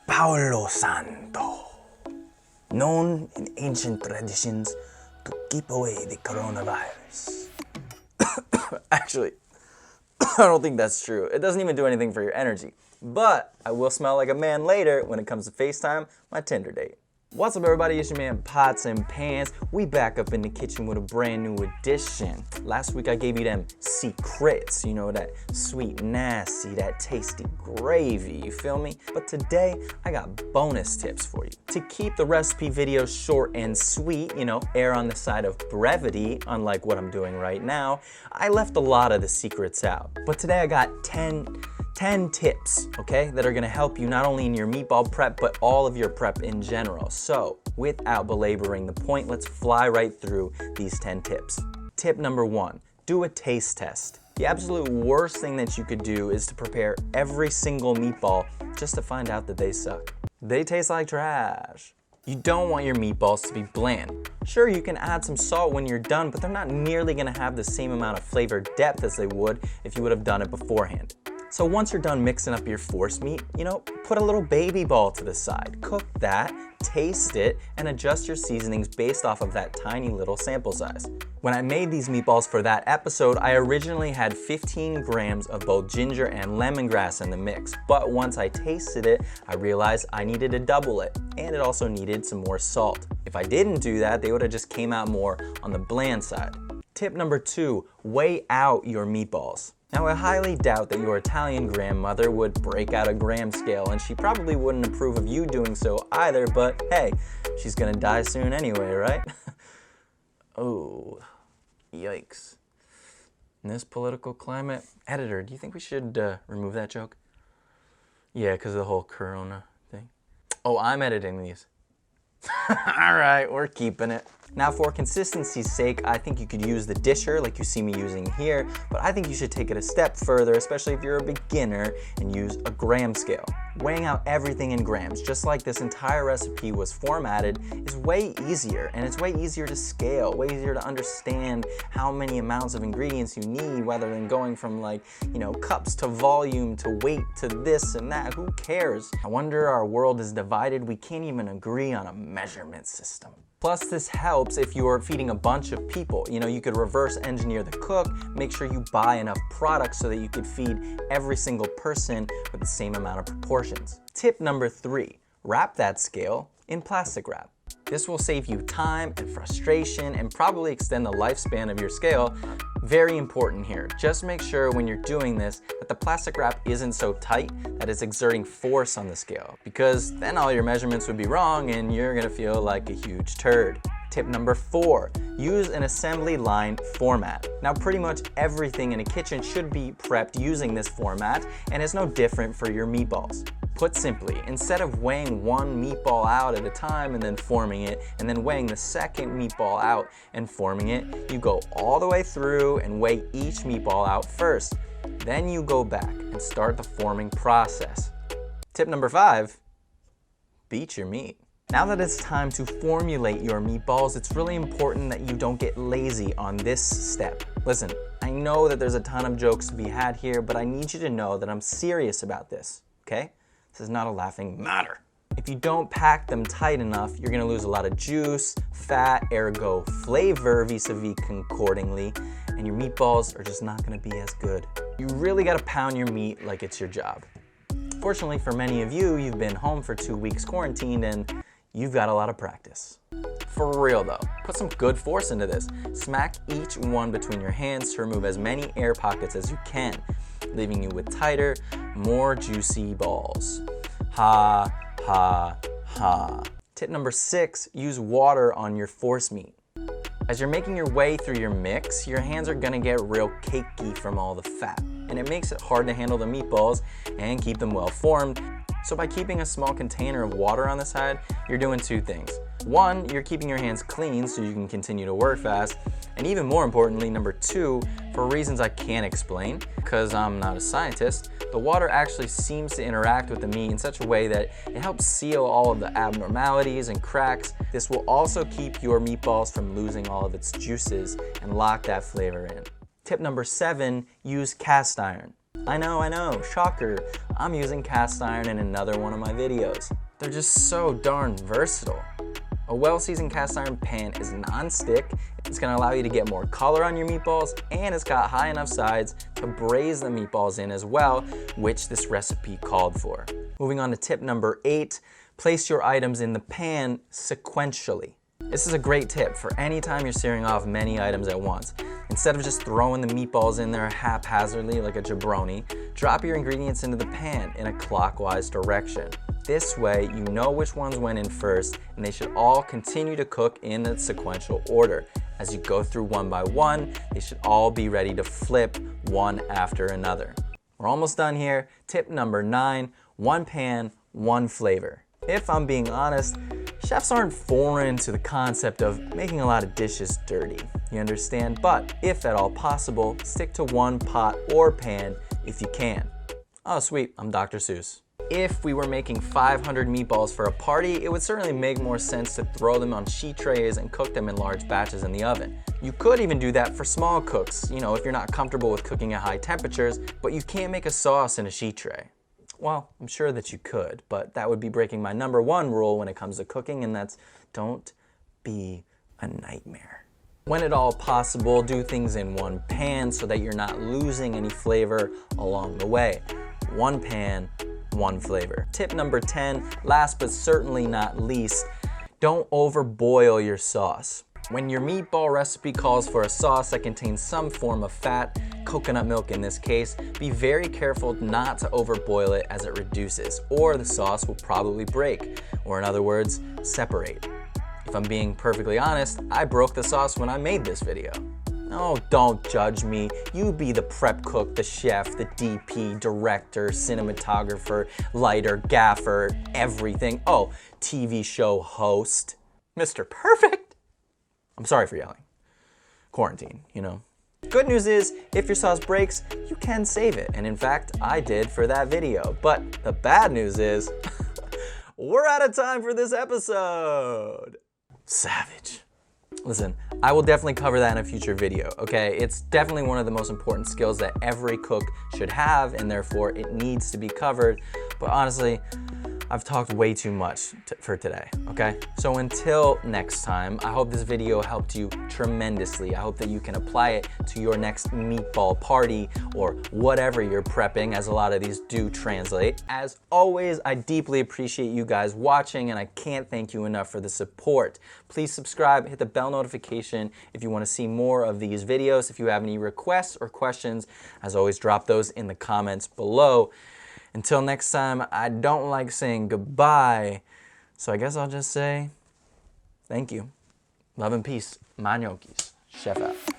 Palo Santo, known in ancient traditions to keep away the coronavirus. Actually, I don't think that's true. It doesn't even do anything for your energy. But I will smell like a man later when it comes to FaceTime, my Tinder date. What's up, everybody? It's your man Pots and Pans. We back up in the kitchen with a brand new edition. Last week I gave you them secrets, you know, that sweet nasty, that tasty gravy, you feel me? But today I got bonus tips for you. To keep the recipe videos short and sweet, you know, err on the side of brevity, unlike what I'm doing right now, I left a lot of the secrets out. But today I got 10 tips, okay, that are gonna help you not only in your meatball prep, but all of your prep in general. So, without belaboring the point, let's fly right through these 10 tips. Tip number 1, do a taste test. The absolute worst thing that you could do is to prepare every single meatball just to find out that they suck. They taste like trash. You don't want your meatballs to be bland. Sure, you can add some salt when you're done, but they're not nearly gonna have the same amount of flavor depth as they would if you would have done it beforehand. So once you're done mixing up your force meat, you know, put a little baby ball to the side. Cook that, taste it, and adjust your seasonings based off of that tiny little sample size. When I made these meatballs for that episode, I originally had 15 grams of both ginger and lemongrass in the mix. But once I tasted it, I realized I needed to double it, and it also needed some more salt. If I didn't do that, they would have just came out more on the bland side. Tip number 2, weigh out your meatballs. Now, I highly doubt that your Italian grandmother would break out a gram scale, and she probably wouldn't approve of you doing so either, but hey, she's gonna die soon anyway, right? Oh, yikes. In this political climate, editor, do you think we should remove that joke? Yeah, because of the whole corona thing. Oh, I'm editing these. All right, we're keeping it. Now, for consistency's sake, I think you could use the disher like you see me using here, but I think you should take it a step further, especially if you're a beginner, and use a gram scale. Weighing out everything in grams, just like this entire recipe was formatted, is way easier, and it's way easier to scale, way easier to understand how many amounts of ingredients you need, rather than going from, like, you know, cups to volume to weight to this and that. Who cares? I wonder our world is divided. We can't even agree on a measurement system. Plus, this helps if you're feeding a bunch of people. You know, you could reverse engineer the cook, make sure you buy enough products so that you could feed every single person with the same amount of proportions. Tip number 3, wrap that scale in plastic wrap. This will save you time and frustration and probably extend the lifespan of your scale. Very important here. Just make sure when you're doing this that the plastic wrap isn't so tight that it's exerting force on the scale, because then all your measurements would be wrong and you're gonna feel like a huge turd. Tip number 4, use an assembly line format. Now, pretty much everything in a kitchen should be prepped using this format, and it's no different for your meatballs. Put simply, instead of weighing one meatball out at a time and then forming it, and then weighing the second meatball out and forming it, you go all the way through and weigh each meatball out first. Then you go back and start the forming process. Tip number 5, beat your meat. Now that it's time to formulate your meatballs, it's really important that you don't get lazy on this step. Listen, I know that there's a ton of jokes to be had here, but I need you to know that I'm serious about this, okay? This is not a laughing matter. If you don't pack them tight enough, you're gonna lose a lot of juice, fat, ergo flavor vis-a-vis concordingly, and your meatballs are just not gonna be as good. You really gotta pound your meat like it's your job. Fortunately for many of you, you've been home for 2 weeks quarantined and you've got a lot of practice. For real though, put some good force into this. Smack each one between your hands to remove as many air pockets as you can, leaving you with tighter, more juicy balls. Ha, ha, ha. Tip number 6, use water on your force meat. As you're making your way through your mix, your hands are gonna get real cakey from all the fat, and it makes it hard to handle the meatballs and keep them well formed. So by keeping a small container of water on the side, you're doing 2 things. 1, you're keeping your hands clean so you can continue to work fast. And even more importantly, number 2, for reasons I can't explain, because I'm not a scientist, the water actually seems to interact with the meat in such a way that it helps seal all of the abnormalities and cracks. This will also keep your meatballs from losing all of its juices and lock that flavor in. Tip number 7, use cast iron. I know, shocker. I'm using cast iron in another one of my videos. They're just so darn versatile. A well-seasoned cast iron pan is non-stick, it's gonna allow you to get more color on your meatballs, and it's got high enough sides to braise the meatballs in as well, which this recipe called for. Moving on to tip number 8, place your items in the pan sequentially. This is a great tip for any time you're searing off many items at once. Instead of just throwing the meatballs in there haphazardly like a jabroni, drop your ingredients into the pan in a clockwise direction. This way, you know which ones went in first, and they should all continue to cook in a sequential order. As you go through one by one, they should all be ready to flip one after another. We're almost done here. Tip number 9, one pan, one flavor. If I'm being honest, chefs aren't foreign to the concept of making a lot of dishes dirty, you understand? But if at all possible, stick to one pot or pan if you can. Oh sweet, I'm Dr. Seuss. If we were making 500 meatballs for a party, it would certainly make more sense to throw them on sheet trays and cook them in large batches in the oven. You could even do that for small cooks, you know, if you're not comfortable with cooking at high temperatures, but you can't make a sauce in a sheet tray. Well, I'm sure that you could, but that would be breaking my number 1 rule when it comes to cooking, and that's don't be a nightmare. When at all possible, do things in one pan so that you're not losing any flavor along the way. One pan, one flavor. Tip number 10, last but certainly not least, don't overboil your sauce. When your meatball recipe calls for a sauce that contains some form of fat, coconut milk in this case, be very careful not to overboil it as it reduces, or the sauce will probably break, or in other words, separate. If I'm being perfectly honest, I broke the sauce when I made this video. Oh, don't judge me. You be the prep cook, the chef, the DP, director, cinematographer, lighter, gaffer, everything. Oh, TV show host. Mr. Perfect. I'm sorry for yelling. Quarantine, you know. Good news is, if your sauce breaks, you can save it. And in fact, I did for that video. But the bad news is, we're out of time for this episode. Savage. Listen, I will definitely cover that in a future video, okay? It's definitely one of the most important skills that every cook should have, and therefore it needs to be covered. But honestly, I've talked way too much for today, okay? So until next time, I hope this video helped you tremendously. I hope that you can apply it to your next meatball party or whatever you're prepping, as a lot of these do translate. As always, I deeply appreciate you guys watching, and I can't thank you enough for the support. Please subscribe, hit the bell notification if you want to see more of these videos. If you have any requests or questions, as always, drop those in the comments below. Until next time, I don't like saying goodbye, so I guess I'll just say thank you. Love and peace. Manokis. Chef out.